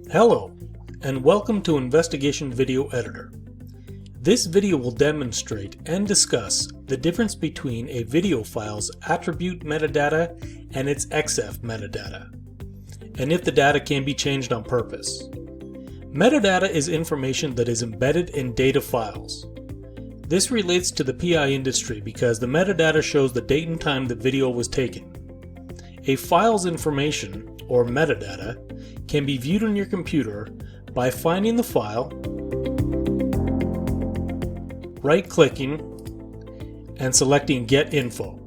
Hello, and welcome to Investigation Video Editor. This video will demonstrate and discuss the difference between a video file's attribute metadata and its EXIF metadata, and if the data can be changed on purpose. Metadata is information that is embedded in data files. This relates to the PI industry because the metadata shows the date and time the video was taken. A file's information, or metadata, can be viewed on your computer by finding the file, right-clicking, and selecting Get Info.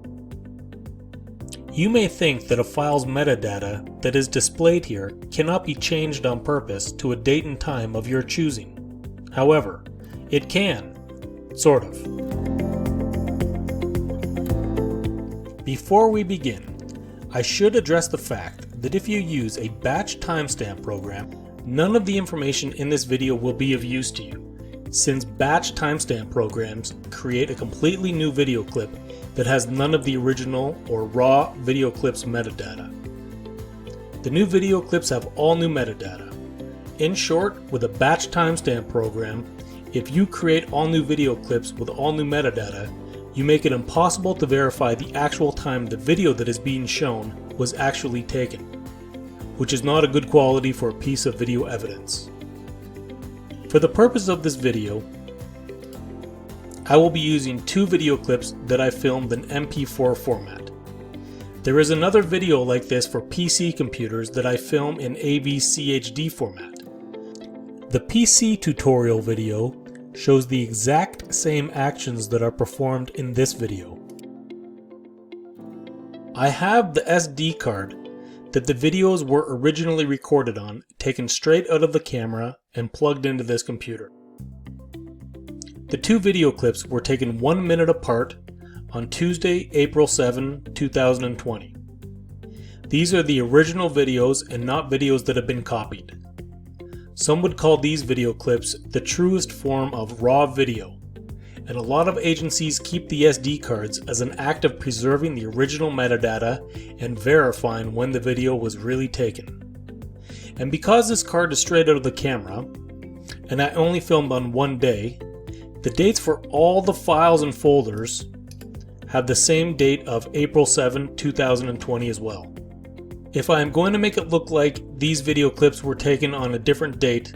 You may think that a file's metadata that is displayed here cannot be changed on purpose to a date and time of your choosing. However, it can, sort of. Before we begin, I should address the fact that if you use a batch timestamp program, none of the information in this video will be of use to you, since batch timestamp programs create a completely new video clip that has none of the original or raw video clips metadata. The new video clips have all new metadata. In short, with a batch timestamp program, if you create all new video clips with all new metadata, you make it impossible to verify the actual time the video that is being shown was actually taken, which is not a good quality for a piece of video evidence. For the purpose of this video, I will be using two video clips that I filmed in MP4 format. There is another video like this for PC computers that I film in AV-CHD format. The PC tutorial video shows the exact same actions that are performed in this video. I have the SD card that the videos were originally recorded on taken straight out of the camera and plugged into this computer. The two video clips were taken 1 minute apart on Tuesday, April 7, 2020. These are the original videos and not videos that have been copied. Some would call these video clips the truest form of raw video, and a lot of agencies keep the SD cards as an act of preserving the original metadata and verifying when the video was really taken. And because this card is straight out of the camera, and I only filmed on one day, the dates for all the files and folders have the same date of April 7, 2020 as well. If I am going to make it look like these video clips were taken on a different date,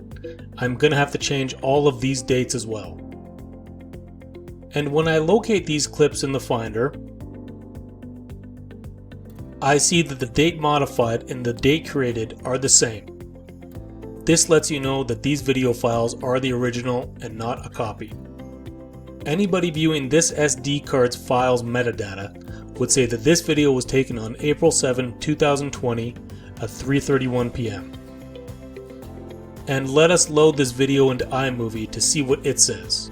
I'm going to have to change all of these dates as well. And when I locate these clips in the Finder, I see that the date modified and the date created are the same. This lets you know that these video files are the original and not a copy. Anybody viewing this SD card's file's metadata would say that this video was taken on April 7, 2020 at 3:31 p.m. And let us load this video into iMovie to see what it says.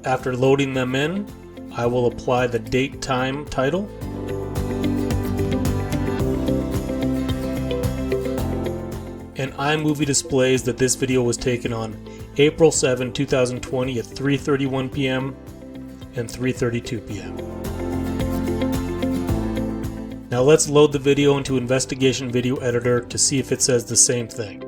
After loading them in, I will apply the date time title. And iMovie displays that this video was taken on April 7, 2020 at 3:31 p.m. and 3:32 p.m. Now let's load the video into Investigation Video Editor to see if it says the same thing.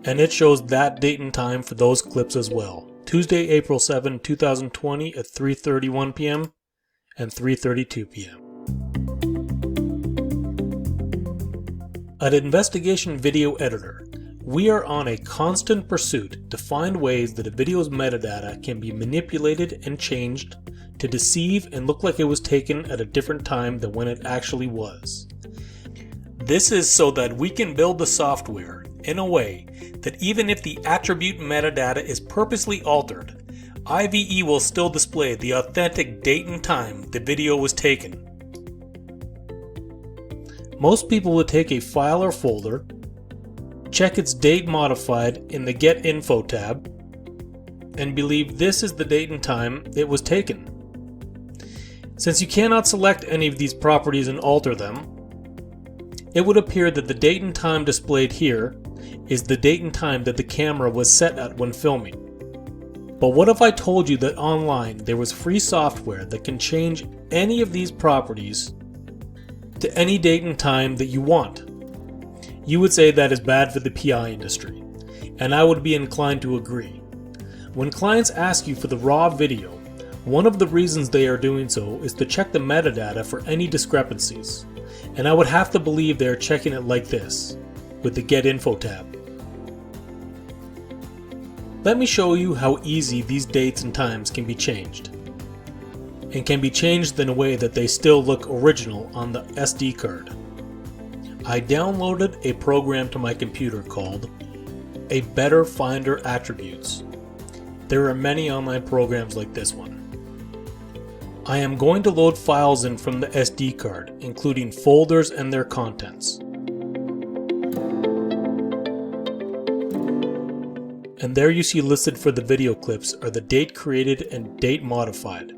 And it shows that date and time for those clips as well. Tuesday, April 7, 2020 at 3:31 p.m. and 3:32 p.m. At Investigation Video Editor, we are on a constant pursuit to find ways that a video's metadata can be manipulated and changed to deceive and look like it was taken at a different time than when it actually was. This is so that we can build the software in a way that even if the attribute metadata is purposely altered, IVE will still display the authentic date and time the video was taken. Most people would take a file or folder, check its date modified in the Get Info tab, and believe this is the date and time it was taken. Since you cannot select any of these properties and alter them, it would appear that the date and time displayed here is the date and time that the camera was set at when filming. But what if I told you that online there was free software that can change any of these properties to any date and time that you want? You would say that is bad for the PI industry, and I would be inclined to agree. When clients ask you for the raw video, one of the reasons they are doing so is to check the metadata for any discrepancies, and I would have to believe they are checking it like this, with the Get Info tab. Let me show you how easy these dates and times can be changed, and can be changed in a way that they still look original on the SD card. I downloaded a program to my computer called A Better Finder Attributes. There are many online programs like this one. I am going to load files in from the SD card, including folders and their contents. And there you see listed for the video clips are the date created and date modified.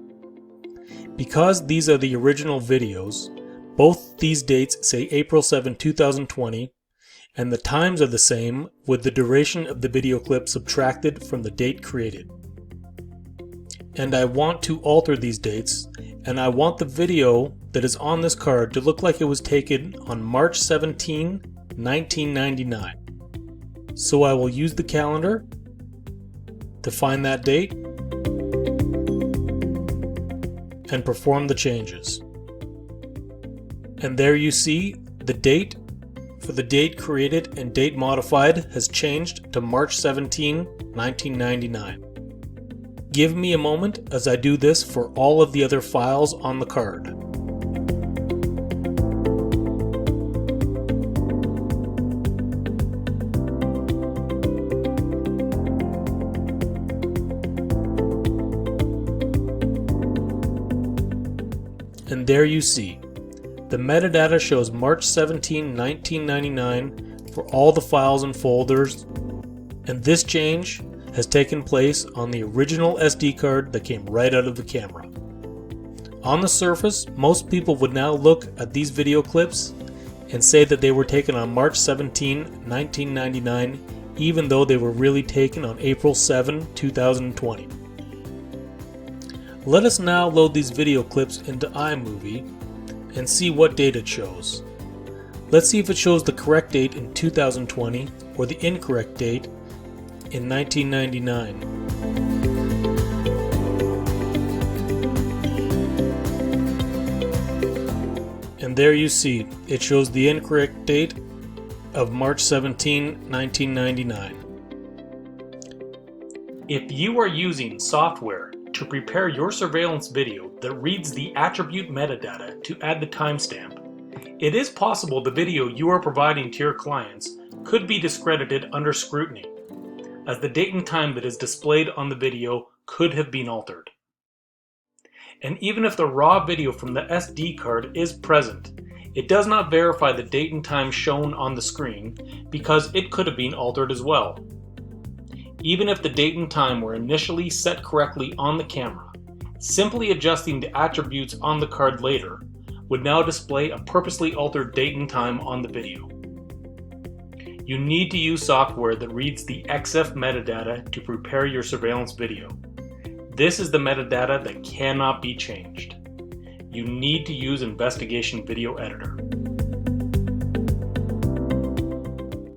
Because these are the original videos, both these dates say April 7, 2020, and the times are the same with the duration of the video clip subtracted from the date created. And I want to alter these dates, and I want the video that is on this card to look like it was taken on March 17, 1999. So I will use the calendar to find that date and perform the changes. And there you see the date for the date created and date modified has changed to March 17, 1999. Give me a moment as I do this for all of the other files on the card. And there you see, the metadata shows March 17, 1999 for all the files and folders, and this change has taken place on the original SD card that came right out of the camera. On the surface, most people would now look at these video clips and say that they were taken on March 17, 1999, even though they were really taken on April 7, 2020. Let us now load these video clips into iMovie and see what date it shows. Let's see if it shows the correct date in 2020 or the incorrect date in 1999. And there you see, it shows the incorrect date of March 17, 1999. If you are using software to prepare your surveillance video that reads the attribute metadata to add the timestamp, it is possible the video you are providing to your clients could be discredited under scrutiny, as the date and time that is displayed on the video could have been altered. And even if the raw video from the SD card is present, it does not verify the date and time shown on the screen because it could have been altered as well. Even if the date and time were initially set correctly on the camera, simply adjusting the attributes on the card later would now display a purposely altered date and time on the video. You need to use software that reads the EXIF metadata to prepare your surveillance video. This is the metadata that cannot be changed. You need to use Investigation Video Editor.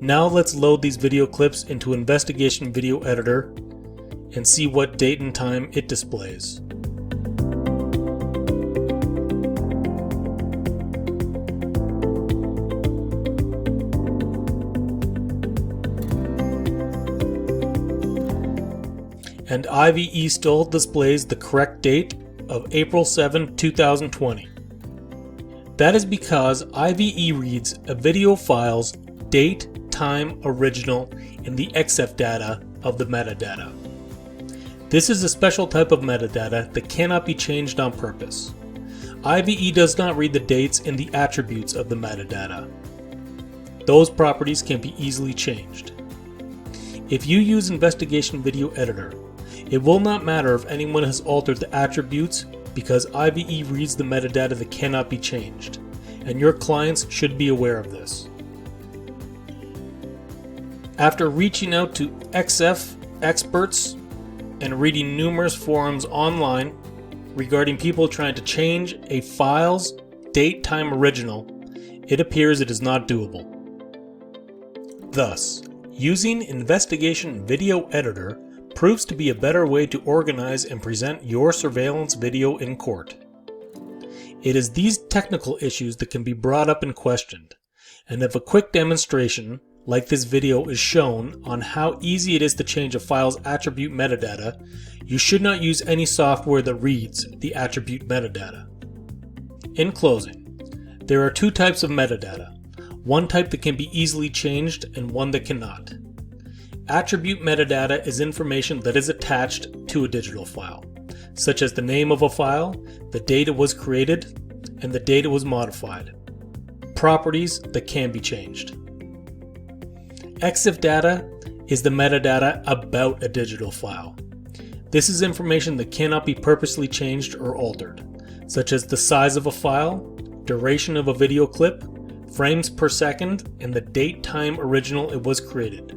Now let's load these video clips into Investigation Video Editor and see what date and time it displays. And IVE still displays the correct date of April 7, 2020. That is because IVE reads a video file's date, time, original, and the Exifdata of the metadata. This is a special type of metadata that cannot be changed on purpose. IVE does not read the dates and the attributes of the metadata. Those properties can be easily changed. If you use Investigation Video Editor, it will not matter if anyone has altered the attributes because IVE reads the metadata that cannot be changed, and your clients should be aware of this. After reaching out to EXIF experts and reading numerous forums online regarding people trying to change a file's date time original, it appears it is not doable. Thus, using Investigation Video Editor proves to be a better way to organize and present your surveillance video in court. It is these technical issues that can be brought up and questioned, and if a quick demonstration like this video is shown on how easy it is to change a file's attribute metadata, you should not use any software that reads the attribute metadata. In closing, there are two types of metadata, one type that can be easily changed and one that cannot. Attribute metadata is information that is attached to a digital file, such as the name of a file, the date it was created, and the date it was modified. Properties that can be changed. Exifdata is the metadata about a digital file. This is information that cannot be purposely changed or altered, such as the size of a file, duration of a video clip, frames per second, and the date time original it was created.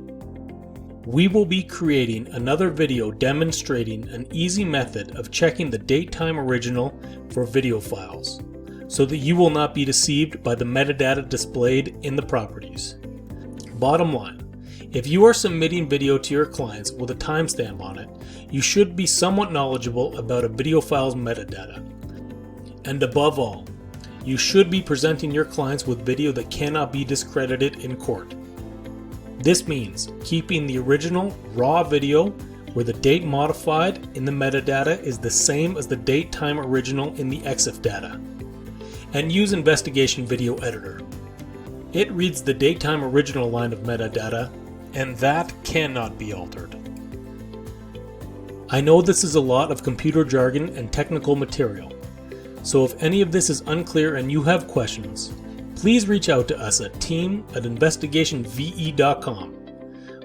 We will be creating another video demonstrating an easy method of checking the date time original for video files, so that you will not be deceived by the metadata displayed in the properties. Bottom line, if you are submitting video to your clients with a timestamp on it, you should be somewhat knowledgeable about a video file's metadata. And above all, you should be presenting your clients with video that cannot be discredited in court. This means keeping the original raw video where the date modified in the metadata is the same as the date time original in the Exifdata, and use Investigation Video Editor. It reads the date time original line of metadata, and that cannot be altered. I know this is a lot of computer jargon and technical material, so if any of this is unclear and you have questions, please reach out to us at team@investigationve.com.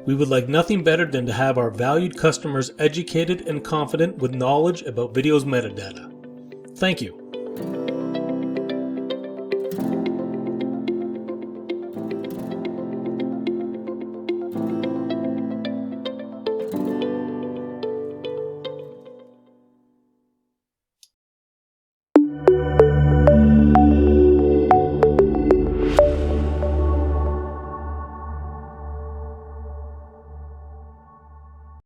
We would like nothing better than to have our valued customers educated and confident with knowledge about video's metadata. Thank you.